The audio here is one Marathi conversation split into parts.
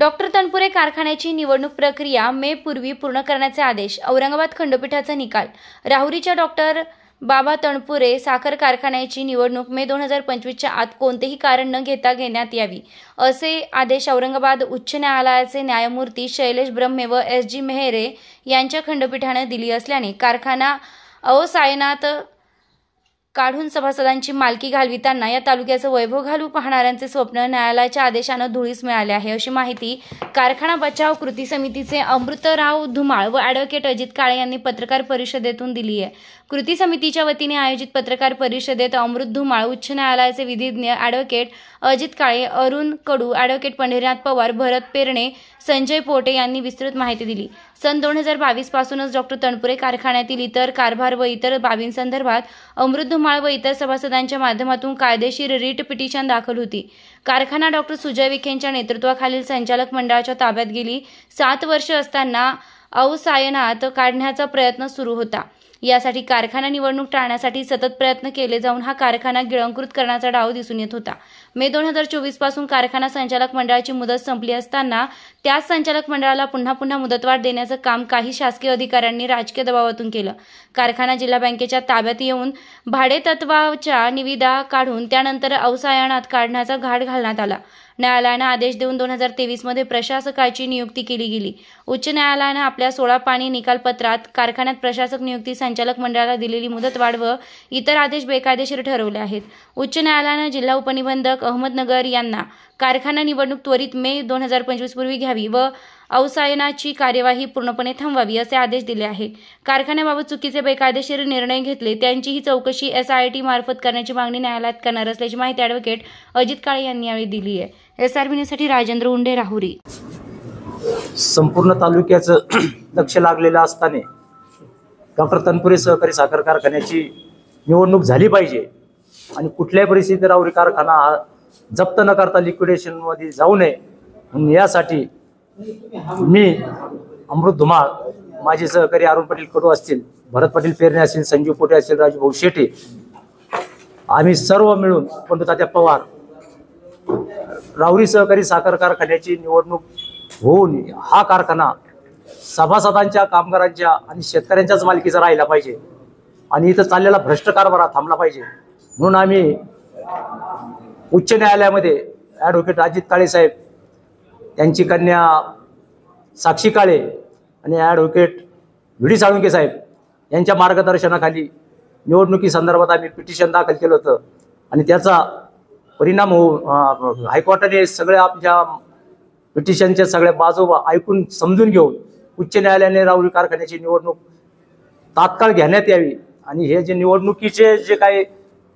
डॉक्टर तनपुरे कारखान्याची निवडणूक प्रक्रिया मे पूर्वी पूर्ण करण्याचे आदेश. औरंगाबाद खंडपीठाचा निकाल. राहुरीच्या डॉक्टर बाबा तनपुरे साखर कारखान्याची निवडणूक मे 2025च्या आत कोणतेही कारण न घेता घेण्यात यावी, असे आदेश औरंगाबाद उच्च न्यायालयाचे न्यायमूर्ती शैलेश ब्रह्मे व S.G. मेहरे यांच्या खंडपीठाने दिली असल्याने कारखाना अवसायनात काढून सभासदांची मालकी घालविताना या तालुक्याचं वैभव घालू पाहणाऱ्यांचे स्वप्न न्यायालयाच्या आदेशानं धुळीस मिळाले आहे, अशी माहिती कारखाना बचाव कृती समितीचे अमृतराव धुमाळ व ॲडव्होकेट अजित काळे यांनी पत्रकार परिषदेतून दिली आहे. कृती समितीच्या वतीने आयोजित पत्रकार परिषदेत अमृत धुमाळ, उच्च न्यायालयाचे विधिज्ञ ॲडव्होकेट अजित काळे, अरुण कडू, ॲडव्होकेट पंढरीनाथ पवार, भरत पेरणे, संजय पोटे यांनी विस्तृत माहिती दिली. सन 2022 पासूनच डॉक्टर तनपुरे कारखान्यातील इतर कारभार व इतर बाबींसंदर्भात अमृत धुमाळ व इतर सभासदांच्या माध्यमातून कायदेशीर रीट पिटिशन दाखल होती. कारखाना डॉक्टर सुजय विखेंच्या नेतृत्वाखालील संचालक मंडळाच्या ताब्यात गेली 7 वर्ष असताना अवसायनात काढण्याचा प्रयत्न सुरू होता. यासाठी कारखाना निवडणूक टाळण्यासाठी सतत प्रयत्न केले जाऊन हा कारखाना गिळंकृत करण्याचा डाव दिसून येत होता. मे 2024 पासून कारखाना संचालक मंडळाची मुदत संपली असताना त्याच संचालक मंडळाला पुन्हा मुदतवाढ देण्याचं काम काही शासकीय अधिकाऱ्यांनी राजकीय दबावातून केलं. कारखाना जिल्हा बँकेच्या ताब्यात येऊन भाडेतत्वाच्या निविदा काढून त्यानंतर अवसायनात काढण्याचा घाट घालण्यात आला. न्यायालयानं आदेश देऊन 2023 मध्ये प्रशासकाची नियुक्ती केली गेली. उच्च न्यायालयानं आपल्या 16 पानी निकालपत्रात कारखान्यात प्रशासक नियुक्ती, संचालक मंडळाला दिलेली मुदतवाढ व इतर आदेश बेकायदेशीर ठरवले आहेत. उच्च न्यायालयानं जिल्हा उपनिबंधक अहमदनगर यांना कारखाना निवडणूक त्वरित मे 2025 पूर्वी घ्यावी व अवसायनाची कार्यवाही पूर्णपणे थांबवावी असे आदेश दिले आहेत. कारखान्याबाबत चुकीचे बेकायदेशीर निर्णय घेतले त्यांचीही चौकशी SIT मार्फत करण्याची मागणी न्यायालयात करणार असल्याची माहिती ॲडव्होकेट अजित काळे यांनी यावेळी दिली आहे. SRB न्यूजसाठी राजेंद्र उंडे, राहुरी. संपूर्ण तालुक्याचं लक्ष लागलेलं असताना डॉक्टर तनपुरे सहकारी साखर कारखान्याची निवडणूक झाली पाहिजे आणि कुठल्याही परिस्थितीत राहुरी कारखाना हा जप्त न करता लिक्विडेशनमध्ये जाऊ नये म्हणून यासाठी मी अमृत धुमाळ, माझे सहकारी अरुण पाटील कडू असतील, भरत पाटील पेरणे असतील, संजीव पोटे असतील, राजूभाऊ शेटे, आम्ही सर्व मिळून पंडितात्या पवार राहुरी सहकारी साखर कारखान्याची निवडणूक होऊन हा कारखाना सभासदांच्या, कामगारांच्या आणि शेतकऱ्यांच्याच मालकीचा राहिला पाहिजे आणि इथं चाललेला भ्रष्ट कारभार थांबला पाहिजे म्हणून आम्ही उच्च न्यायालयामध्ये ॲडव्होकेट अजित काळे साहेब, त्यांची कन्या साक्षी काळे आणि ॲडव्होकेट व्ही.डी. साळुंके साहेब यांच्या मार्गदर्शनाखाली निवडणुकीसंदर्भात आम्ही पिटिशन दाखल केलं होतं आणि त्याचा परिणाम होऊन हायकोर्टाने सगळ्या आमच्या पिटिशनच्या सगळ्या बाजू ऐकून समजून घेऊन उच्च न्यायालयाने राहुरी कारखान्याची निवडणूक तात्काळ घेण्यात यावी आणि हे जे निवडणुकीचे जे काही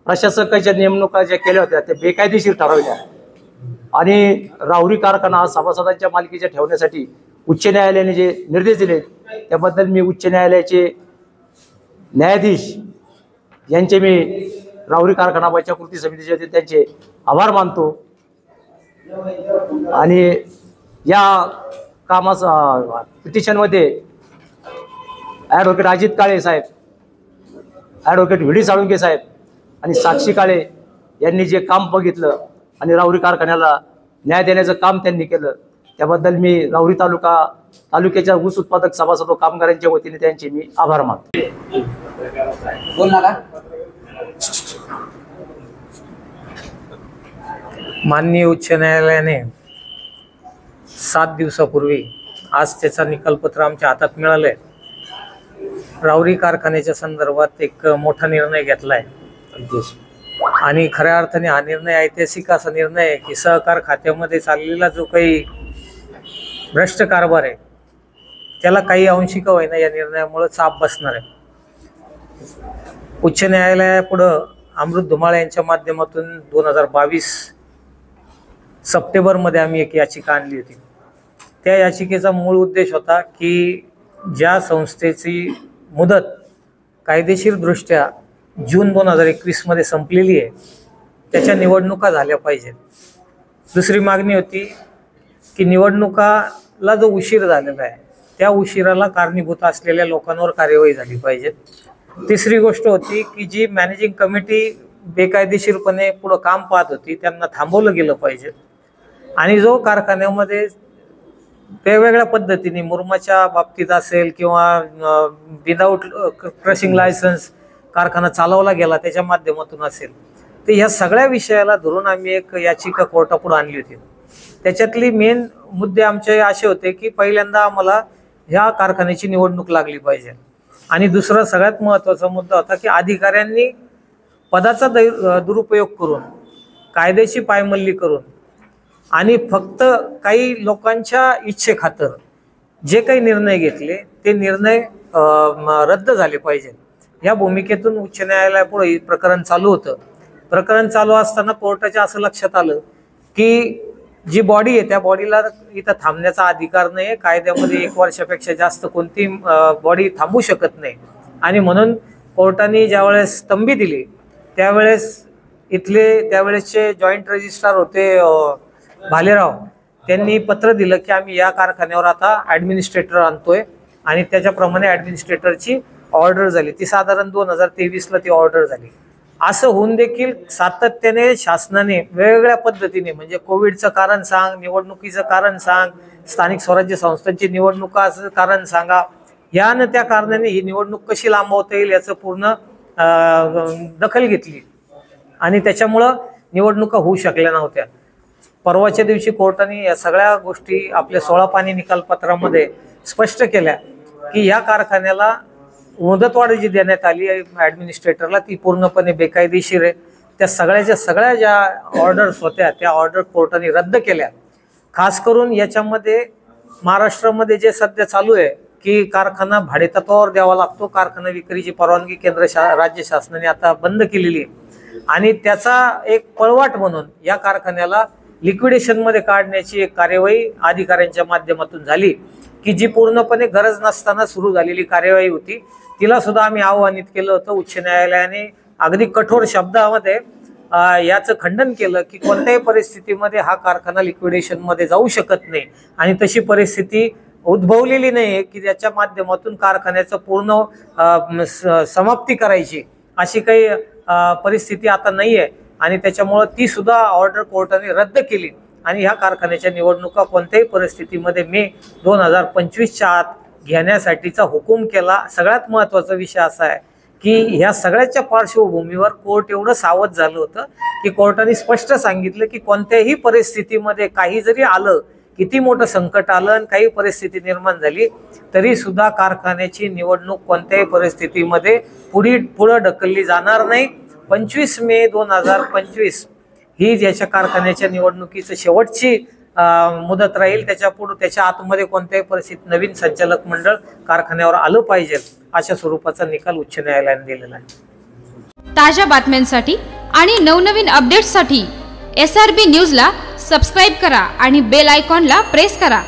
प्रशासकाच्या नेमणुका ज्या केल्या होत्या त्या बेकायदेशीर ठरवल्या आणि राहुरी कारखाना हा सभासदांच्या मालकीच्या ठेवण्यासाठी उच्च न्यायालयाने जे निर्देश दिले त्याबद्दल मी उच्च न्यायालयाचे न्यायाधीश यांचे मी राहुरी कारखाना बचाव कृती समितीचे त्यांचे आभार मानतो आणि या कामाचा पिटिशनमध्ये ॲडव्होकेट अजित काळे साहेब, ॲडव्होकेट व्ही.डी. साळुंके साहेब आणि साक्षी काळे यांनी जे काम बघितलं आणि राहुरी कारखान्याला न्याय देण्याचं काम त्यांनी केलं त्याबद्दल मी राहुरी तालुक्याच्या ऊस उत्पादक सभासद व कामगारांच्या वतीने त्यांचे मी आभार मानतो. माननीय उच्च न्यायालयाने 7 दिवसापूर्वी आज त्याचा निकालपत्र आमच्या हातात मिळालंय. राहुरी कारखान्याच्या संदर्भात एक मोठा निर्णय घेतलाय आणि खऱ्या अर्थाने हा निर्णय ऐतिहासिक असा निर्णय आहे की सहकार खात्यामध्ये चाललेला जो काही भ्रष्ट कारभार आहे त्याला काही अंशी का होईना या निर्णयामुळे चाप बसणार आहे. उच्च न्यायालयापुढं अमृत धुमाळ यांच्या माध्यमातून 2022 सप्टेंबरमध्ये आम्ही एक याचिका आणली होती. त्या याचिकेचा मूळ उद्देश होता की ज्या संस्थेची मुदत कायदेशीरदृष्ट्या जून 2021 मध्ये संपलेली आहे त्याच्या निवडणुका झाल्या पाहिजेत. दुसरी मागणी होती की निवडणुकाला जो उशीर झालेला आहे त्या उशिराला कारणीभूत असलेल्या लोकांवर कार्यवाही झाली पाहिजे. तिसरी गोष्ट होती की जी मॅनेजिंग कमिटी बेकायदेशीरपणे पुढं काम पाहत होती त्यांना थांबवलं गेलं पाहिजे आणि जो कारखान्यामध्ये वेगवेगळ्या पद्धतीने मुरमाच्या बाबतीत असेल किंवा विदाऊट क्रशिंग लायसन्स कारखाना चालवला गेला त्याच्या माध्यमातून असेल, तर ह्या सगळ्या विषयाला धरून आम्ही एक याचिका कोर्टापुढे आणली होती. त्याच्यातली मेन मुद्दे आमचे असे होते की पहिल्यांदा आम्हाला ह्या कारखान्याची निवडणूक लागली पाहिजे, आणि दुसरा सगळ्यात महत्त्वाचा मुद्दा होता की अधिकाऱ्यांनी पदाचा दुरुपयोग करून, कायद्याची पायमल्ली करून आणि फक्त काही लोकांच्या इच्छेखातर जे काही निर्णय घेतले ते निर्णय रद्द झाले पाहिजे. या भूमिकेतून उच्च न्यायालयापुढे प्रकरण चालू होतं. प्रकरण चालू असताना कोर्टाच्या असं लक्षात आलं की जी बॉडी आहे त्या बॉडीला इथं थांबण्याचा अधिकार नाही. कायद्यामध्ये 1 वर्षापेक्षा जास्त कोणती बॉडी थांबू शकत नाही, आणि म्हणून कोर्टाने ज्यावेळेस तंबी दिली त्यावेळेस त्यावेळेसचे जॉईंट रजिस्ट्रार होते भालेराव, त्यांनी पत्र दिलं की आम्ही या कारखान्यावर आता ॲडमिनिस्ट्रेटर आणतोय, आणि त्याच्याप्रमाणे ॲडमिनिस्ट्रेटरची ऑर्डर झाली. ती साधारण 2023ला ती ऑर्डर झाली. असं होऊन देखील सातत्याने शासनाने वेगवेगळ्या पद्धतीने, म्हणजे कोविडचं कारण सांग, निवडणुकीचं कारण सांग, स्थानिक स्वराज्य संस्थांची निवडणुकाचं कारण सांगा, या न त्या कारणाने ही निवडणूक कशी लांबवता येईल याचं पूर्ण दखल घेतली, आणि त्याच्यामुळं निवडणुका होऊ शकल्या नव्हत्या. परवाच्या दिवशी कोर्टाने या सगळ्या गोष्टी आपल्या 16 पानी निकालपत्रामध्ये स्पष्ट केल्या की या कारखान्याला मुदतवाढ जी देण्यात आली ॲडमिनिस्ट्रेटरला ती पूर्णपणे बेकायदेशीर आहे. त्या सगळ्या ज्या ऑर्डर्स होत्या त्या ऑर्डर कोर्टाने रद्द केल्या. खास करून याच्यामध्ये महाराष्ट्रामध्ये जे सध्या चालू आहे की कारखाना भाडेतत्वावर द्यावा लागतो, कारखाना विक्रीची परवानगी राज्य शासनाने आता बंद केलेली आहे, आणि त्याचा एक पळवाट म्हणून या कारखान्याला लिक्विडेशनमध्ये काढण्याची एक कार्यवाही अधिकाऱ्यांच्या माध्यमातून झाली की जी पूर्णपणे गरज नसताना सुरू झालेली कार्यवाही होती. तिला सुद्धा आम्ही आव्हानित केलं होतं. उच्च न्यायालयाने अगदी कठोर शब्दामध्ये याचं खंडन केलं की कोणत्याही परिस्थितीमध्ये हा कारखाना लिक्विडेशनमध्ये जाऊ शकत नाही, आणि तशी परिस्थिती उद्भवलेली नाही आहे की ज्याच्या माध्यमातून कारखान्याचं पूर्ण समाप्ती करायची अशी काही परिस्थिती आता नाही आहे, आणि त्याच्यामुळं ती सुद्धा ऑर्डर कोर्टाने रद्द केली, आणि ह्या कारखान्याच्या निवडणुका कोणत्याही परिस्थितीमध्ये मे 2025च्या आत घेण्यासाठीचा हुकूम केला. सगळ्यात महत्त्वाचा विषय असा आहे की ह्या सगळ्याच्या पार्श्वभूमीवर कोर्ट एवढं सावध झालं होतं की कोर्टाने स्पष्ट सांगितलं की कोणत्याही परिस्थितीमध्ये काही जरी आलं, किती मोठं संकट आलं आणि काही परिस्थिती निर्माण झाली तरी सुद्धा कारखान्याची निवडणूक कोणत्याही परिस्थितीमध्ये पुढे ढकलली जाणार नाही. 25 मे 2025 ही ज्याच्या कारखान्याच्या निवडणुकीचं शेवटची मुदत राहील. त्याच्या आतमध्ये कोणत्याही परिस्थितीत नवीन संचालक मंडळ कारखान्यावर आलं पाहिजे अशा स्वरूपाचा निकाल उच्च न्यायालयाने दिलेला आहे. ताज्या बातम्यांसाठी आणि नवनवीन अपडेट्ससाठी SRB न्यूजला सबस्क्राईब करा आणि बेल आयकॉनला प्रेस करा.